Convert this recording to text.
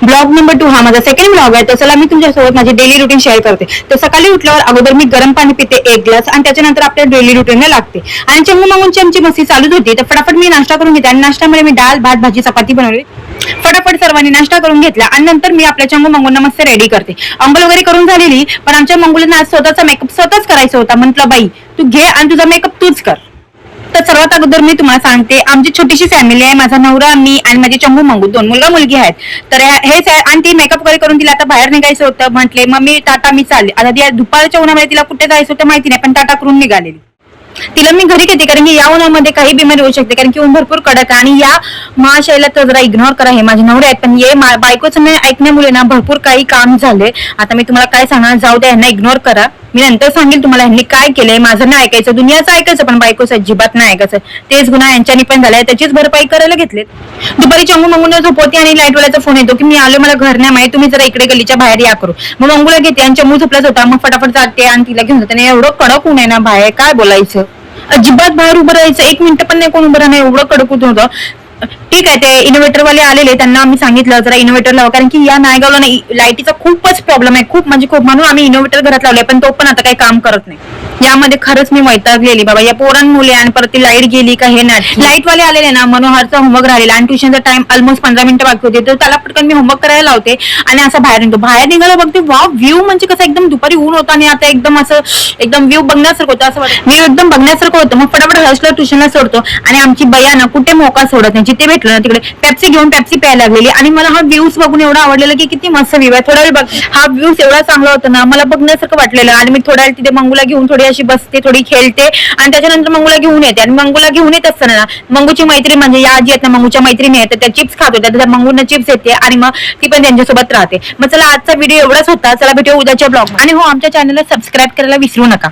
Blog number 2 हा माझा second blog आहे. तर चला मी तुमच्यासोबत माझी डेली रुटीन शेअर करते. तर सकाळी उठल्यावर अगोदर मी गरम पाणी पिते 1 ग्लास आणि त्याच्यानंतर आपल्या डेली रुटीनला लागते. आणि चंगू मागूनची आमची मस्ती चालूच होती. तर फटाफट मी नाश्ता करून घेते आणि नाश्त्यामध्ये मी डाळ भात भाजी चपाती बनवली. फटाफट सर्वांनी नाश्ता करून घेतला आणि नंतर मी आपल्या चंगू मंगूंना मस्त रेडी करते. अंघोळ वगैरे करून झालेली, पण आमच्या मंगूला आज स्वतःचा मेकअप स्वतःच करायचा होता. म्हटलं बाई तू घे आणि तुझा मेकअप तूच कर. तर सर्वात अगोदर मी तुम्हाला सांगते, आमची छोटीशी फॅमिली आहे. माझा नवरा, मी आणि माझे चंगू मंगू 2 मुलगा मुलगी आहेत. तर हेच आहे. आणि ती मेकअप वगैरे करून तिला आता बाहेर निघायचं होतं. म्हटले मम्मी टाटा मी चालले. आता ती दुपारच्या उन्हामध्ये तिला कुठे जायचं होतं माहिती नाही, पण टाटा करून निघालेली. तिला मी घरी घेते कारण की या उन्हामध्ये काही बिमारी होऊ शकते, कारण की ऊन भरपूर कडक आहे. आणि या महाशयला तर जरा इग्नोर करा. हे माझे नवरे आहेत, पण हे बायकोचं नाही ऐकण्यामुळे ना भरपूर काही काम झाले. आता मी तुम्हाला काय सांगणार, जाऊ द्या, यांना इग्नोर करा. मी नंतर सांगेल तुम्हाला यांनी काय केलंय. माझं नाही ऐकायचं, दुनियाचं ऐकायचं, पण बायकोचं अजिबात नाही ऐकायचं. तेच गुन्हा यांच्यानी पण झालाय, त्याचीच भरपाई करायला घेतलेत. दुपारी चंगू मंगूला झोपवते आणि लाईटवाल्याचा फोन येतो की मी आलो, मला घर नाही माहिती, तुम्ही जरा इकडे गलीच्या बाहेर या करू. मग मंगूला घेते आणि चंगू झोपलाच होता. मग फटाफट जाते आणि तिला घेऊन जाते. एवढं कडक ऊन आहे ना बाहेर, काय बोलायचं. अजिबात बाहेर उभं राहायचं 1 मिनिट पण नाही, कोण उभं राहणार, एवढं कडक होतं. ठीक आहे, ते इन्व्हर्टरवाले आलेले, त्यांना आम्ही सांगितलं जरा इन्व्हर्टर लावा, कारण की या नायगावला नाही लाईटीचा खूपच प्रॉब्लेम आहे, खूप म्हणजे खूप. म्हणून आम्ही इन्व्हर्टर घरात लावले, पण तो पण आता काही काम करत नाही. यामध्ये खरंच मी वैतागलेली बाबा, या पोरांमुळे. आणि परत ती लाईट गेली का हे नाही. लाईटवाले आलेले ना, मनोहरचा होमवर्क राहिलेला आणि ट्युशनचा टाइम ऑलमोस्ट 15 मिनिटं बाकी होते. तर त्याला पटकन मी होमवर्क करायला लावते आणि असं बाहेर निघतो. बाहेर निघाला बघते, वा व्ह्यू म्हणजे कसं एकदम दुपारी ऊन होता आणि आता एकदम असं एकदम व्ह्यू बघण्यासारखं होतं. असं वाटतं व्ह्यू एकदम बघण्यासारखं होतं. मग फटाफट हर्षला ट्युशनला सोडतो आणि आमची बया ना कुठे मोका सोडत नाही. जिथे भेटलं ना तिकडे पेप्सी घेऊन पेप्सी प्यायला लागलेली. आणि मला हा व्ह्यूज बघून एवढा आवडलेला की किती मस्त व्ह्यू आहे. थोडा वेळ बघ, हा व्ह्यूज एवढा चांगला होता ना, मला बघण्यासारखं वाटलेलं. आणि मी थोड्या वेळ तिथे मंगूला घेऊन थोडी अशी बसते, थोडी खेळते आणि त्याच्यानंतर मंगूला घेऊन येते. आणि मंगूला घेऊन येत असताना ना, मंगूची मैत्रीण म्हणजे या आजी आहेत ना, मंगूच्या मैत्रिणी आहेत, त्या चिप्स खात होत्या. तर मंगूला चिप्स येते आणि मग ती पण त्यांच्यासोबत राहते. मग चला आजचा व्हिडिओ एवढाच होता. चला भेटूया उद्याच्या ब्लॉग. आणि हो, आमच्या चॅनलला सबस्क्राईब करायला विसरू नका.